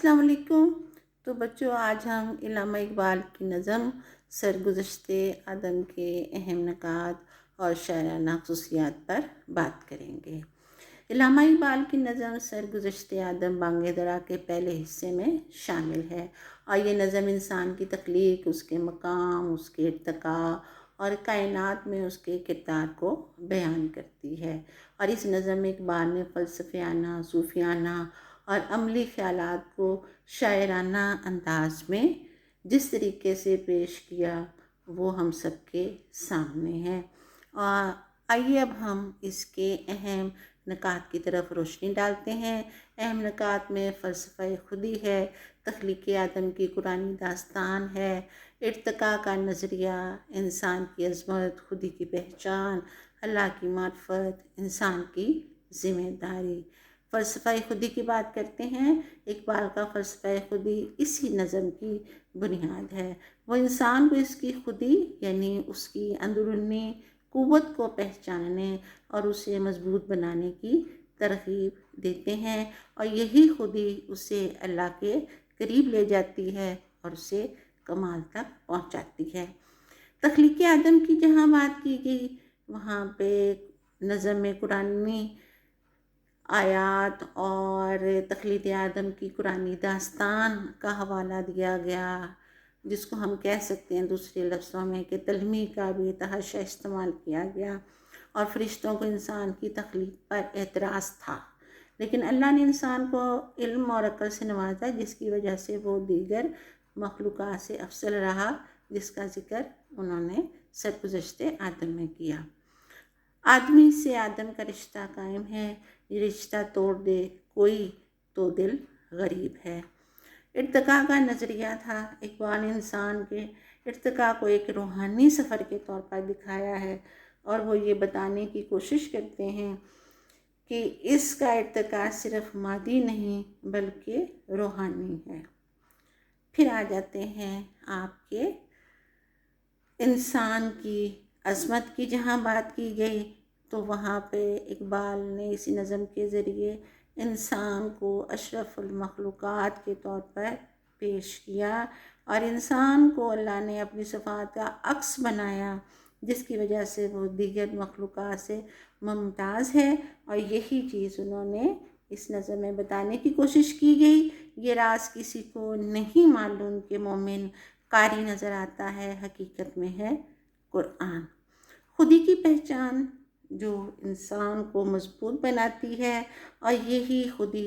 अस्सलाम वालेकुम। तो बच्चों, आज हम इल्लामा इकबाल की नज़म सरगुज़श्ते आदम के अहम नकात और शायराना ख़ुसूसियात पर बात करेंगे। इल्लामा इकबाल की नज़म सरगुज़श्ते आदम बांगे दरा के पहले हिस्से में शामिल है और ये नज़म इंसान की तख्लीक, उसके मकाम, उसके इर्तिका और कायनात में उसके किरदार को बयान करती है। और इस नज़म में इकबाल ने फ़लसफ़ियाना, सूफ़ियाना और अमली ख़यालात को शायराना अंदाज में जिस तरीके से पेश किया वो हम सब के सामने है। और आइए अब हम इसके अहम नकात की तरफ रोशनी डालते हैं। अहम नकात में फ़लसफ़ा खुदी है, तख्लीक़ आदम की कुरानी दास्तान है, इर्तिका का नज़रिया, इंसान की अज़मत, खुदी की पहचान, अल्लाह की मार्फत, इंसान की ज़िम्मेदारी। फ़लसफ़ा खुदी की बात करते हैं। इकबाल का फ़लसफ़ा खुदी इसी नज़म की बुनियाद है। वो इंसान को इसकी खुदी यानी उसकी अंदरूनी क़ुव्वत को पहचानने और उसे मज़बूत बनाने की तरग़ीब देते हैं और यही खुदी उसे अल्लाह के करीब ले जाती है और उसे कमाल तक पहुंचाती है। तख्लीक़ आदम की जहाँ बात की गई, वहाँ पे नज़म में कुरानी आयात और तख्लीक़ आदम की कुरानी दास्तान का हवाला दिया गया, जिसको हम कह सकते हैं दूसरे लफ्ज़ों में कि तलमी का भी तहशा इस्तेमाल किया गया। और फ़रिश्तों को इंसान की तख्लीक़ पर एतराज़ था, लेकिन अल्लाह ने इंसान को इल्म और अक़ल से नवाजा, जिसकी वजह से वो दीगर मखलूक़ात से अफज़ल रहा, जिसका ज़िक्र उन्होंने सरगुज़श्ते आदम में किया। आदमी से आदम का रिश्ता कायम है, ये रिश्ता तोड़ दे कोई तो दिल गरीब है। इर्तिका का नज़रिया था। इकबाल ने इंसान के इर्तिका को एक रूहानी सफ़र के तौर पर दिखाया है और वो ये बताने की कोशिश करते हैं कि इसका इर्तिका सिर्फ़ मादी नहीं बल्कि रूहानी है। फिर आ जाते हैं आपके इंसान की अज़मत की जहाँ बात की गई, तो वहाँ पे इकबाल ने इसी नज़म के ज़रिए इंसान को अशरफुल मखलूक़ात के तौर पर पेश किया और इंसान को अल्लाह ने अपनी सिफ़ात का अक्स बनाया, जिसकी वजह से वो दीगर मखलूक़ात से मुमताज़ है। और यही चीज़ उन्होंने इस नज़म में बताने की कोशिश की गई। ये राज किसी को नहीं मालूम कि मोमिन कारी नज़र आता है, हकीकत में है कुरान। खुदी की पहचान जो इंसान को मजबूत बनाती है और यही खुदी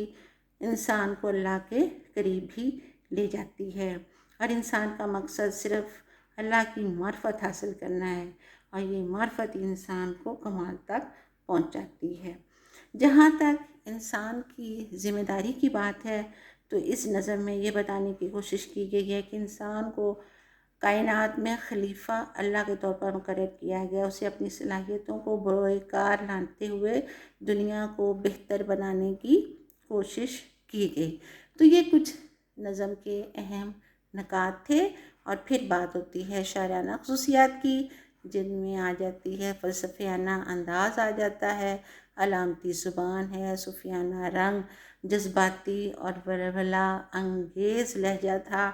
इंसान को अल्लाह के करीब भी ले जाती है। और इंसान का मकसद सिर्फ़ अल्लाह की मार्फत हासिल करना है और ये मार्फत इंसान को कमाल तक पहुंचाती है। जहाँ तक इंसान की ज़िम्मेदारी की बात है, तो इस नज़म में ये बताने की कोशिश की गई है कि इंसान को कायनात में खलीफा अल्लाह के तौर पर मुकर्रर किया गया। उसे अपनी सलाहियतों को बरोकार लाते हुए दुनिया को बेहतर बनाने की कोशिश की गई। तो ये कुछ नज़म के अहम नकात थे। और फिर बात होती है शायराना ख़ुसूसियात की, जिनमें आ जाती है फ़लसफ़ियाना अंदाज़ आ जाता है, अलामती ज़ुबान है, सूफ़ियाना रंग, जज्बाती और वलवला अंगेज़ लहजा था।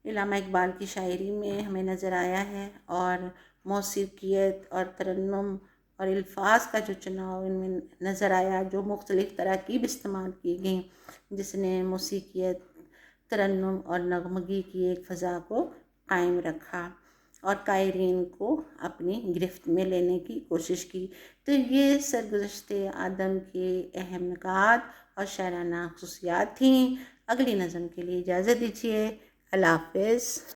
इल्लामा इकबाल की शायरी में हमें नज़र आया है और मौसीक़ियत और तरन्नुम और अल्फाज का जो चुनाव इनमें नज़र आया, जो मुख्तलिफ़ तरकीब इस्तेमाल की गई, जिसने मौसीक़ियत, तरन्नुम और नगमगी की एक फ़ज़ा को कायम रखा और कायरीन को अपनी गिरफ्त में लेने की कोशिश की। तो ये सरगुज़श्ते आदम के अहम नकात और शायराना ख़ुसूसियात थीं। अगली नज़म के लिए इजाज़त दीजिए। अल्लाह हाफ़िज़।